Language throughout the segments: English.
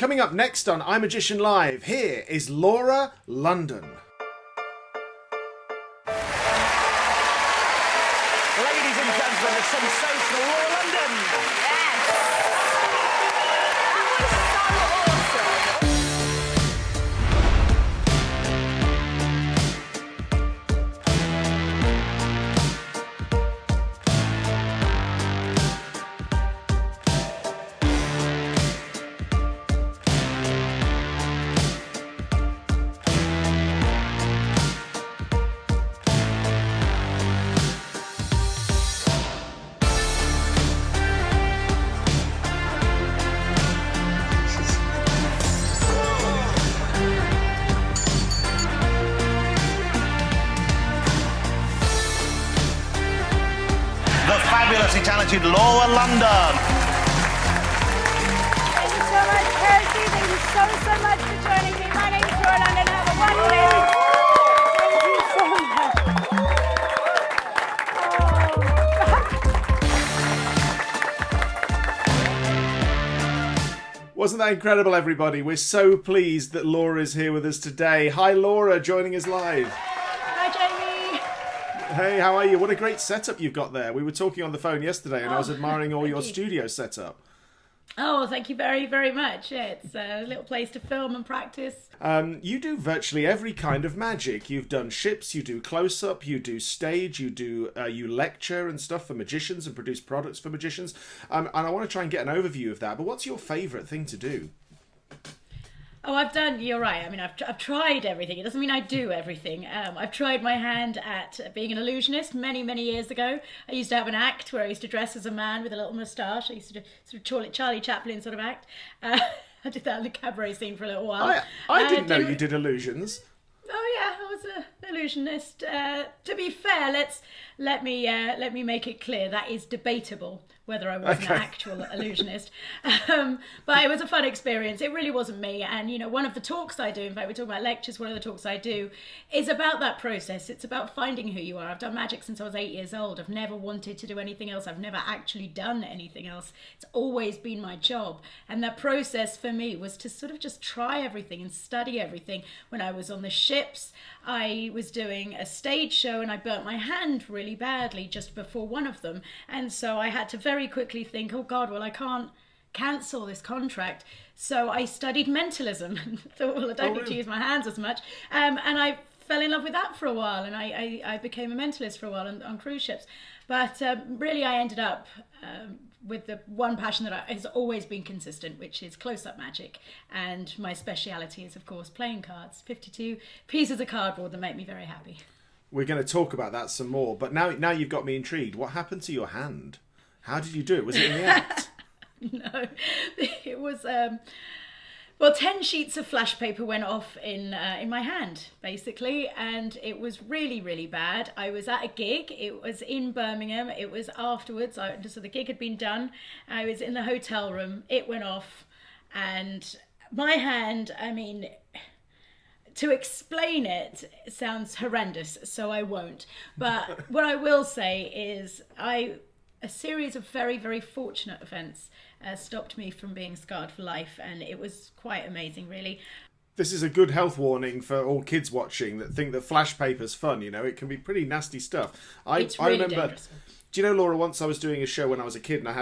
Coming up next on iMagician Live, here is Laura London. Ladies and gentlemen, the sensational Laura London. The fabulously talented Laura London. Thank you so much, Kirsty. Thank you so much for joining me. My name is Laura London. Have a wonderful evening. Thank you so much. Wasn't that incredible, everybody? We're so pleased that Laura is here with us today. Hi, Laura, joining us live. Hi, Jamie. Hey, how are you? What a great setup you've got there. We were talking on the phone yesterday and I was admiring all your studio setup. Oh, thank you very, very much. Yeah, it's a little place to film and practice. You do virtually every kind of magic. You've done ships, you do close-up, you do stage, you lecture and stuff for magicians and produce products for magicians. And I want to try and get an overview of that. But what's your favourite thing to do? Oh, you're right. I mean, I've tried everything. It doesn't mean I do everything. I've tried my hand at being an illusionist many, many years ago. I used to have an act where I used to dress as a man with a little moustache. I used to do sort of Charlie Chaplin sort of act. I did that in the cabaret scene for a little while. I didn't know you did illusions. Oh yeah, I was an illusionist. To be fair, let me make it clear that is debatable whether I was an actual illusionist. But it was a fun experience. It really wasn't me. And one of the talks I do, in fact, we're talking about lectures. One of the talks I do is about that process. It's about finding who you are. I've done magic since I was 8 years old. I've never wanted to do anything else. I've never actually done anything else. It's always been my job. And that process for me was to sort of just try everything and study everything. When I was on the ships, I was doing a stage show and I burnt my hand really badly just before one of them. And so I had to very quickly think, oh God, well, I can't cancel this contract. So I studied mentalism and thought, well, I don't need to use my hands as much. And I fell in love with that for a while. And I became a mentalist for a while on cruise ships. But really, I ended up with the one passion that has always been consistent, which is close-up magic. And my speciality is, of course, playing cards. 52 pieces of cardboard that make me very happy. We're going to talk about that some more. But now you've got me intrigued. What happened to your hand? How did you do it? Was it in the act? No, it was... 10 sheets of flash paper went off in my hand, basically, and it was really, really bad. I was at a gig. It was in Birmingham. It was afterwards. So the gig had been done. I was in the hotel room. It went off, and my hand, I mean... To explain it sounds horrendous, so I won't. But what I will say is a series of very, very fortunate events stopped me from being scarred for life, and it was quite amazing, really. This is a good health warning for all kids watching that think that flash paper's fun. It can be pretty nasty stuff. It's really dangerous. Do you know, Laura? Once I was doing a show when I was a kid, and I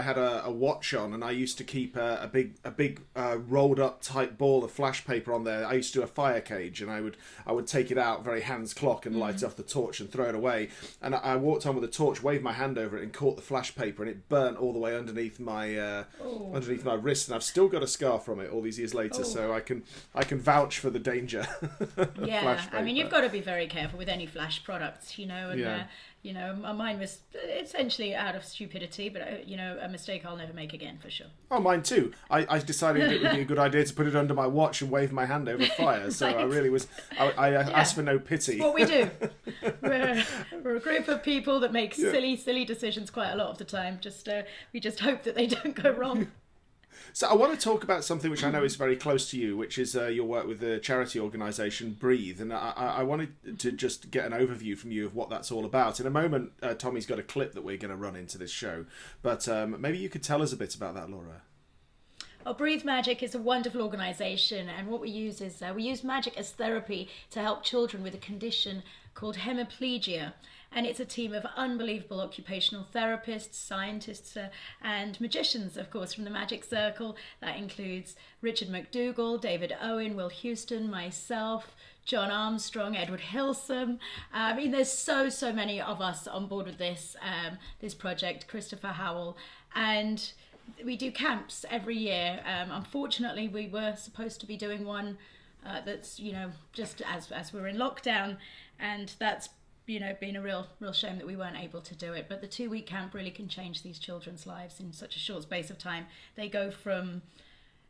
had a watch on, and I used to keep a big rolled up tight ball of flash paper on there. I used to do a fire cage, and I would take it out very hands clock and light off the torch and throw it away. And I walked on with a torch, waved my hand over it, and caught the flash paper, and it burnt all the way underneath my wrist. And I've still got a scar from it all these years later, so I can vouch for the danger. Yeah, I mean, you've got to be very careful with any flash products, and mine was essentially out of stupidity, but a mistake I'll never make again, for sure. Oh, mine too. I decided it would be a good idea to put it under my watch and wave my hand over fire. So I really was. I asked for no pity. It's what we do. We're a group of people that make silly decisions quite a lot of the time. We just hope that they don't go wrong. So I want to talk about something which I know is very close to you, which is your work with the charity organisation Breathe. And I wanted to just get an overview from you of what that's all about. In a moment, Tommy's got a clip that we're going to run into this show. But maybe you could tell us a bit about that, Laura. Breathe Magic is a wonderful organisation, and what we use is we use magic as therapy to help children with a condition called hemiplegia. And it's a team of unbelievable occupational therapists, scientists, and magicians, of course, from the Magic Circle. That includes Richard McDougall, David Owen, Will Houston, myself, John Armstrong, Edward Hilsom. I mean, there's so many of us on board with this project, Christopher Howell. And we do camps every year. Unfortunately, we were supposed to be doing one that's, just as we're in lockdown, and that's been a real shame that we weren't able to do it. But the 2-week camp really can change these children's lives in such a short space of time. They go from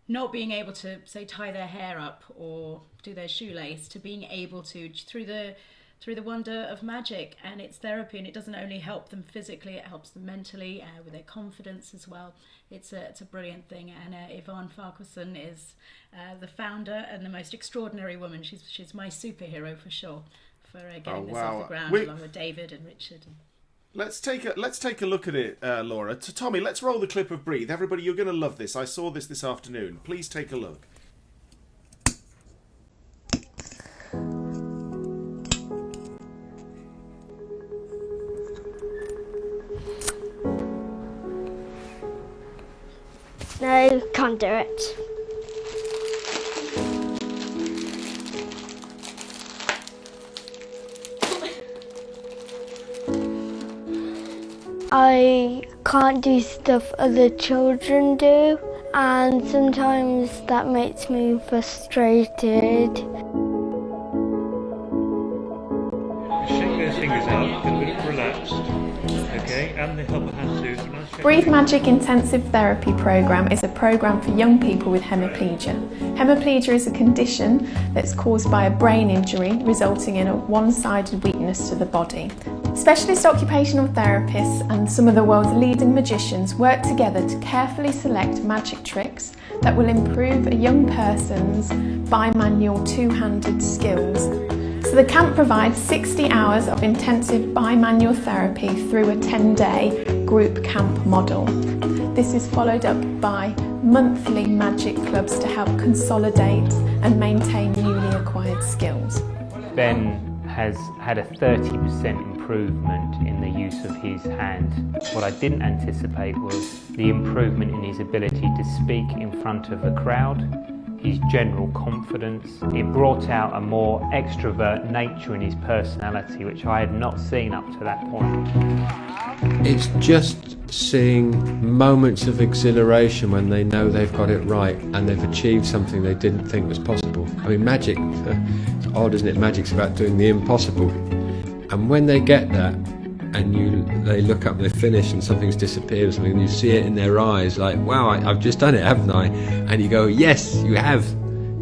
not being able to, say, tie their hair up or do their shoelace to being able to, through the wonder of magic. And it's therapy, and it doesn't only help them physically, it helps them mentally, with their confidence as well. It's a brilliant thing. And Yvonne Farquharson is the founder and the most extraordinary woman. She's my superhero for sure, for getting this off the ground, along with David and Richard. Let's take a look at it, Laura. Tommy, let's roll the clip of Breathe. Everybody, you're going to love this. I saw this afternoon. Please take a look. No, can't do it. I can't do stuff other children do, and sometimes that makes me frustrated. Shake those fingers out, get a bit relaxed, okay, and the helper hand too. Breathe Magic Intensive Therapy Programme is a programme for young people with hemiplegia. Hemiplegia is a condition that's caused by a brain injury resulting in a one-sided weakness to the body. Specialist occupational therapists and some of the world's leading magicians work together to carefully select magic tricks that will improve a young person's bimanual two-handed skills. So the camp provides 60 hours of intensive bimanual therapy through a 10-day group camp model. This is followed up by monthly magic clubs to help consolidate and maintain newly acquired skills. Ben has had a 30% improvement in the use of his hand. What I didn't anticipate was the improvement in his ability to speak in front of a crowd, his general confidence. It brought out a more extrovert nature in his personality, which I had not seen up to that point. It's just seeing moments of exhilaration when they know they've got it right and they've achieved something they didn't think was possible. I mean, magic, it's odd, isn't it? Magic's about doing the impossible. And when they get that, and they look up and they finish and something's disappeared or something, and you see it in their eyes, like, wow, I've just done it, haven't I? And you go, yes, you have.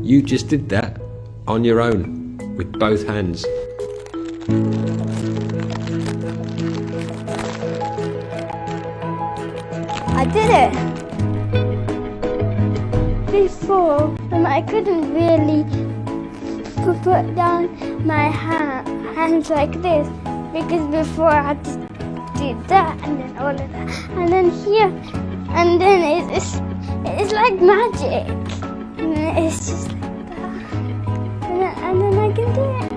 You just did that on your own, with both hands. I did it! Before, I couldn't really put down my hands like this, because before I had to do that and then all of that, and then here, and then it's like magic, and then it's just like that, and then I can do it.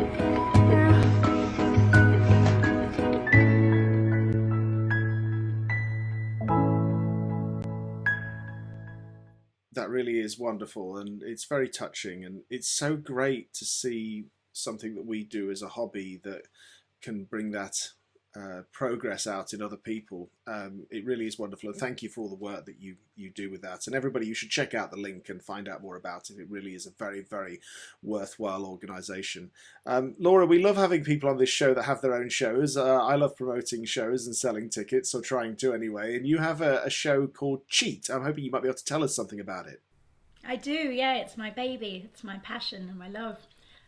That really is wonderful, and it's very touching, and it's so great to see something that we do as a hobby that can bring that progress out in other people. It really is wonderful, and thank you for all the work that you do with that. And everybody, you should check out the link and find out more about it. It really is a very, very worthwhile organisation. Laura, we love having people on this show that have their own shows. I love promoting shows and selling tickets, or trying to anyway. And you have a show called Cheat. I'm hoping you might be able to tell us something about it. I do, yeah. It's my baby. It's my passion and my love.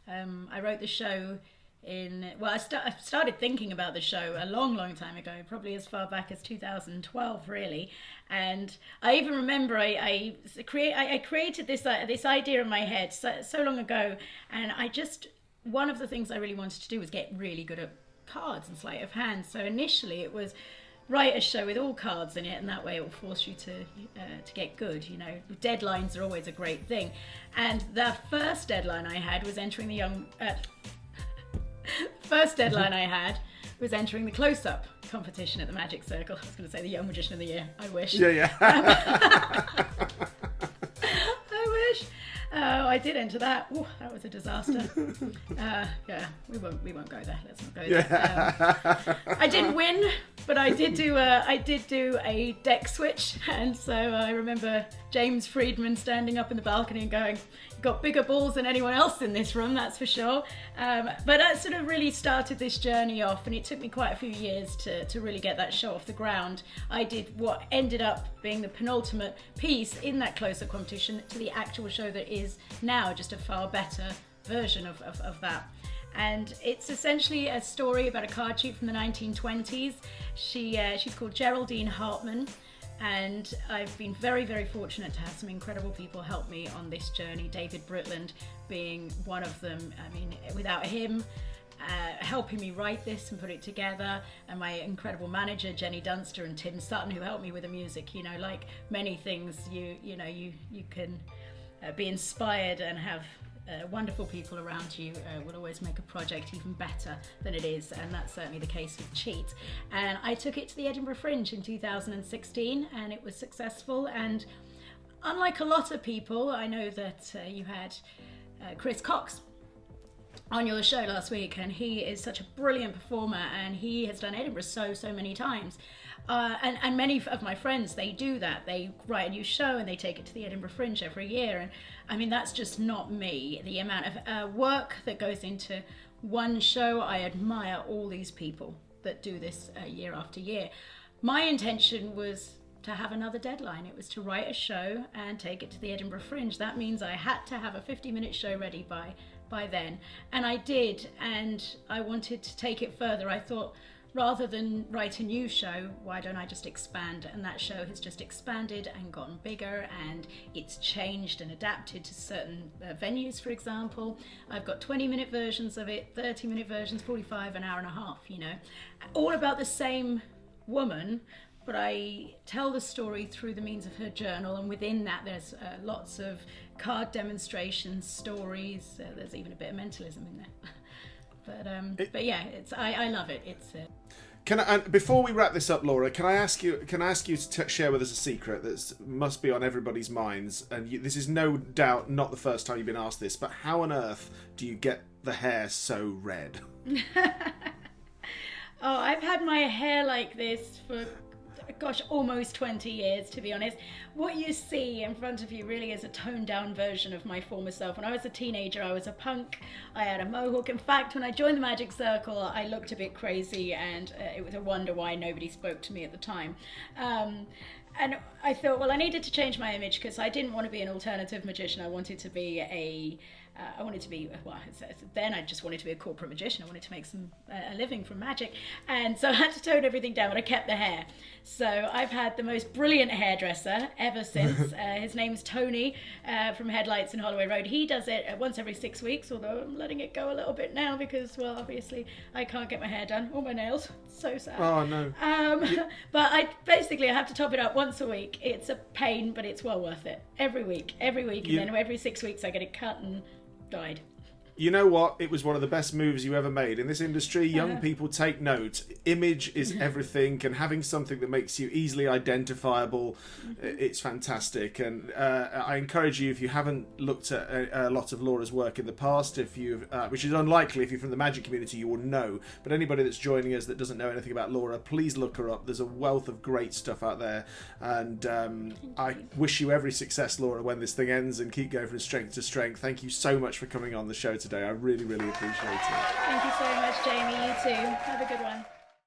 I wrote the show I started thinking about the show a long time ago, probably as far back as 2012 really, and I even remember I created this idea in my head so long ago, and one of the things I really wanted to do was get really good at cards and sleight of hand. So initially it was write a show with all cards in it, and that way it will force you to get good. You know, deadlines are always a great thing. And the first deadline I had was entering the close-up competition at the Magic Circle. I was going to say the Young Magician of the Year. I wish. Yeah. I wish. Oh, I did enter that. Ooh, that was a disaster. Yeah, we won't go there. Let's not go there. I didn't win, but I did do a deck switch, and so I remember James Friedman standing up in the balcony and going, "Got bigger balls than anyone else in this room, that's for sure." But that sort of really started this journey off, and it took me quite a few years to really get that show off the ground. I did what ended up being the penultimate piece in that close-up competition to the actual show that is now just a far better version of that. And it's essentially a story about a card cheat from the 1920s. She's called Geraldine Hartman. And I've been very, very fortunate to have some incredible people help me on this journey, David Britland being one of them. I mean, without him helping me write this and put it together, and my incredible manager, Jenny Dunster, and Tim Sutton, who helped me with the music, you know, like many things, you can be inspired and have wonderful people around you will always make a project even better than it is, and that's certainly the case with Cheat. And I took it to the Edinburgh Fringe in 2016, and it was successful. And unlike a lot of people, I know that you had Chris Cox on your show last week, and he is such a brilliant performer, and he has done Edinburgh so many times. And many of my friends, they do that. They write a new show and they take it to the Edinburgh Fringe every year. And I mean, that's just not me. The amount of work that goes into one show, I admire all these people that do this year after year. My intention was to have another deadline. It was to write a show and take it to the Edinburgh Fringe. That means I had to have a 50-minute show ready by then. And I did, and I wanted to take it further. I thought, rather than write a new show, why don't I just expand? And that show has just expanded and gotten bigger, and it's changed and adapted to certain venues, for example. I've got 20-minute versions of it, 30-minute versions, 45, an hour and a half, you know. All about the same woman, but I tell the story through the means of her journal, and within that there's lots of card demonstrations, stories, there's even a bit of mentalism in there. But yeah, I love it. It's before we wrap this up, Laura, can I ask you to share with us a secret that must be on everybody's minds? And this is no doubt not the first time you've been asked this, but how on earth do you get the hair so red? Oh, I've had my hair like this for, gosh, almost 20 years, to be honest. What you see in front of you really is a toned down version of my former self. When I was a teenager, I was a punk. I had a mohawk. In fact, when I joined the Magic Circle, I looked a bit crazy, and it was a wonder why nobody spoke to me at the time. And I thought, well, I needed to change my image because I didn't want to be an alternative magician. I wanted to be then I just wanted to be a corporate magician. I wanted to make a living from magic. And so I had to tone everything down, but I kept the hair. So I've had the most brilliant hairdresser ever since. His name's Tony from Headlights in Holloway Road. He does it once every 6 weeks, although I'm letting it go a little bit now because, well, obviously I can't get my hair done or my nails. It's so sad. Oh, no. But I have to top it up once a week. It's a pain, but it's well worth it. Every week. And then every 6 weeks I get it cut and dyed. You know what? It was one of the best moves you ever made. In this industry, young people take note. Image is everything, and having something that makes you easily identifiable, it's fantastic. And I encourage you, if you haven't looked at a lot of Laura's work in the past, which is unlikely if you're from the magic community, you will know. But anybody that's joining us that doesn't know anything about Laura, please look her up. There's a wealth of great stuff out there. And I wish you every success, Laura, when this thing ends, and keep going from strength to strength. Thank you so much for coming on the show today. I really, really appreciate it. Thank you so much, Jamie. You too. Have a good one.